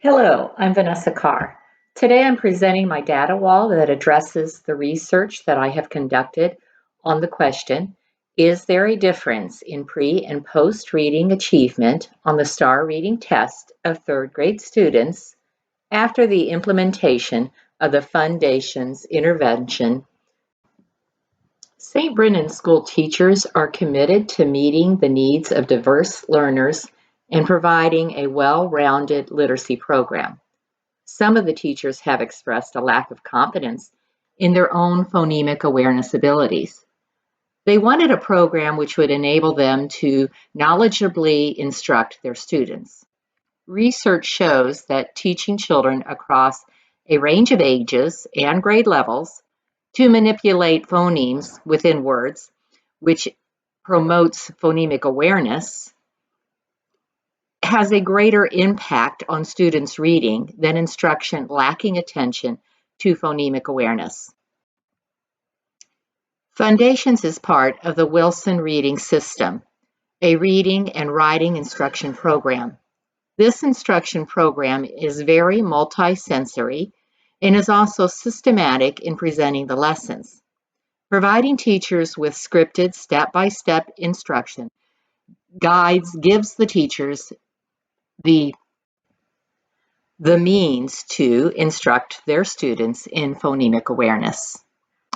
Hello, I'm Vanessa Carr. Today I'm presenting my data wall that addresses the research that I have conducted on the question, is there a difference in pre and post reading achievement on the STAR reading test of third grade students after the implementation of the Foundation's intervention? St. Brennan School teachers are committed to meeting the needs of diverse learners and providing a well-rounded literacy program. Some of the teachers have expressed a lack of confidence in their own phonemic awareness abilities. They wanted a program which would enable them to knowledgeably instruct their students. Research shows that teaching children across a range of ages and grade levels to manipulate phonemes within words, which promotes phonemic awareness, has a greater impact on students' reading than instruction lacking attention to phonemic awareness. Foundations is part of the Wilson Reading System, a reading and writing instruction program. This instruction program is very multisensory and is also systematic in presenting the lessons. Providing teachers with scripted step-by-step instruction guides gives the teachers the means to instruct their students in phonemic awareness.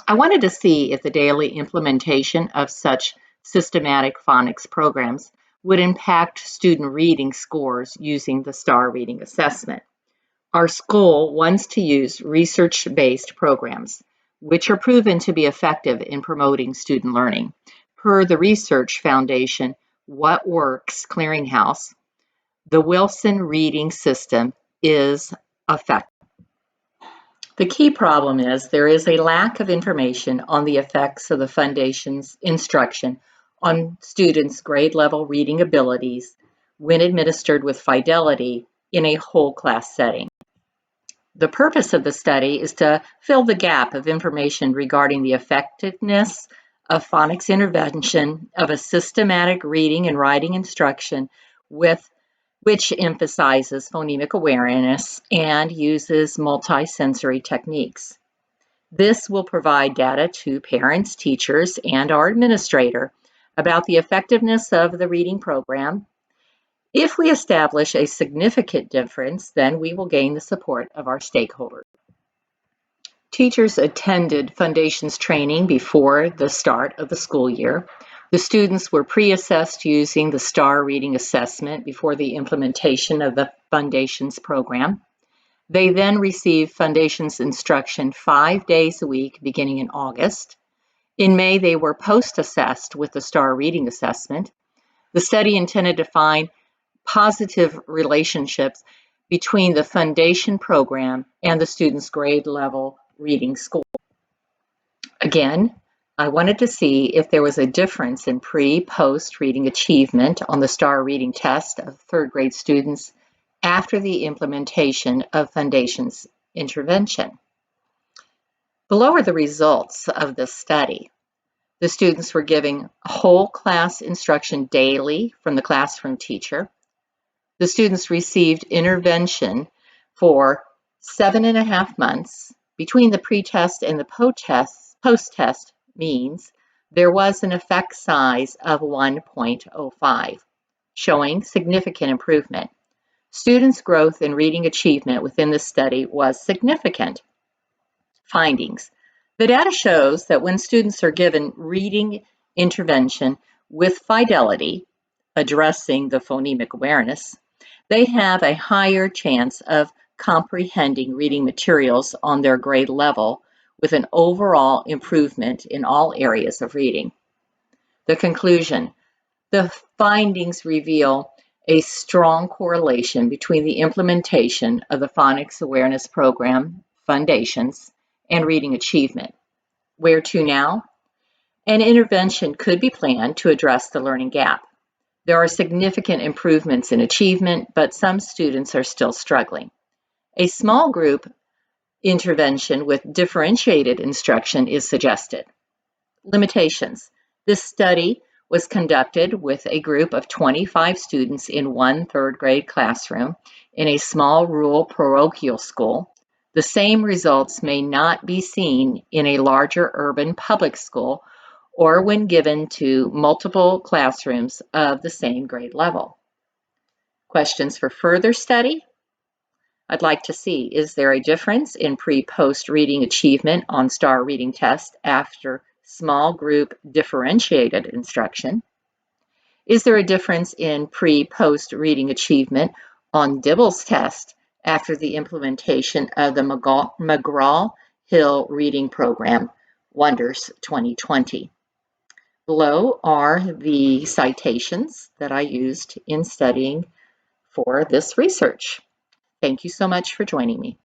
I wanted to see if the daily implementation of such systematic phonics programs would impact student reading scores using the STAR reading assessment. Our school wants to use research-based programs, which are proven to be effective in promoting student learning. Per the Research Foundation What Works Clearinghouse, the Wilson Reading System is effective. The key problem is there is a lack of information on the effects of the Foundation's instruction on students' grade level reading abilities when administered with fidelity in a whole class setting. The purpose of the study is to fill the gap of information regarding the effectiveness of phonics intervention of a systematic reading and writing instruction which emphasizes phonemic awareness and uses multisensory techniques. This will provide data to parents, teachers, and our administrator about the effectiveness of the reading program. If we establish a significant difference, then we will gain the support of our stakeholders. Teachers attended Foundations training before the start of the school year. The students were pre-assessed using the STAR reading assessment before the implementation of the Foundations program. They then received Foundations instruction 5 days a week beginning in August. In May, they were post-assessed with the STAR reading assessment. The study intended to find positive relationships between the Foundation program and the students' grade level reading score. Again, I wanted to see if there was a difference in pre-post reading achievement on the STAR reading test of third grade students after the implementation of Foundation's intervention. Below are the results of this study. The students were given whole class instruction daily from the classroom teacher. The students received intervention for 7.5 months. Between the pre-test and the post-test means there was an effect size of 1.05, showing significant improvement. Students' growth in reading achievement within the study was significant. Findings. The data shows that when students are given reading intervention with fidelity, addressing the phonemic awareness, they have a higher chance of comprehending reading materials on their grade level with an overall improvement in all areas of reading. The conclusion. The findings reveal a strong correlation between the implementation of the Phonics Awareness Program, Foundations, and reading achievement. Where to now? An intervention could be planned to address the learning gap. There are significant improvements in achievement, but some students are still struggling. A small group intervention with differentiated instruction is suggested. Limitations. This study was conducted with a group of 25 students in one third-grade classroom in a small rural parochial school, the same results may not be seen in a larger urban public school or when given to multiple classrooms of the same grade level. Questions for further study? I'd like to see, is there a difference in pre-post reading achievement on STAR reading test after small group differentiated instruction? Is there a difference in pre-post reading achievement on Dibble's test after the implementation of the McGraw-Hill reading program, Wonders 2020? Below are the citations that I used in studying for this research. Thank you so much for joining me.